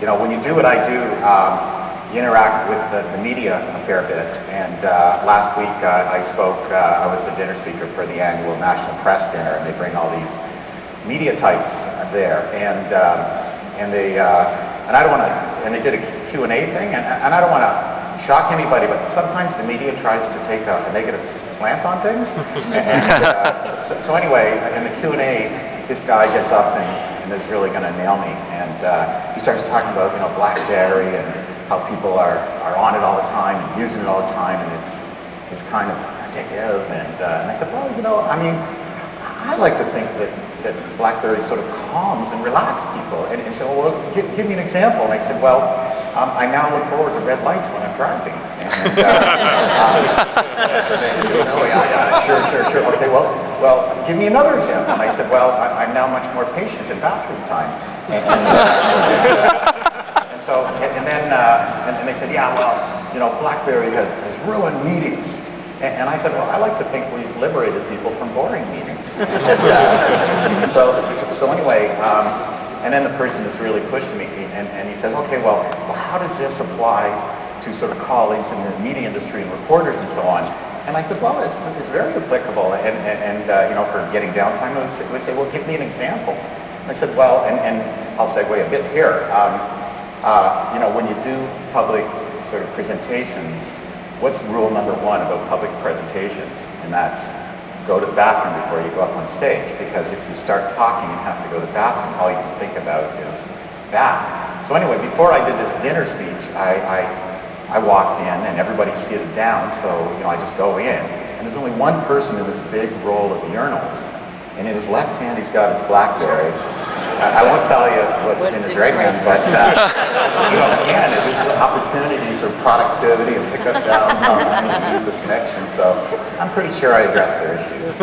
when you do what I do, you interact with the media a fair bit. And last week I spoke, I was the dinner speaker for the annual National Press Dinner, and they bring all these media types there. And I don't want to, and they did a Q&A thing, and I don't want to shock anybody, but sometimes the media tries to take a negative slant on things. So anyway, in the Q&A, this guy gets up and is really going to nail me. And he starts talking about, BlackBerry and how people are on it all the time and using it all the time, and it's kind of addictive. And I said, well, I like to think that BlackBerry sort of calms and relaxes people. And so, well, give me an example. And I said, well, I now look forward to red lights when I'm driving. And, sure. Okay, well, give me another example. And I said, well, I'm now much more patient in bathroom time. And they said, yeah, well, BlackBerry has ruined meetings. And I said, well, I like to think we've liberated people from boring meetings. So anyway, and then the person is really pushing me, and he says, okay, well, how does this apply to sort of colleagues in the media industry and reporters and so on? And I said, well, it's very applicable, and for getting downtime, I would say, well, give me an example. And I said, well, and I'll segue a bit here. When you do public sort of presentations, what's rule number one about public presentations? And that's go to the bathroom before you go up on stage, because if you start talking and have to go to the bathroom, all you can think about is that. So anyway, before I did this dinner speech, I walked in and everybody's seated down, so I just go in. And there's only one person in this big roll of urinals, and in his left hand he's got his BlackBerry. I won't tell you what's in his right hand, but again, it was the opportunities or productivity and pick up downtime and use of connection. So I'm pretty sure I addressed their issues.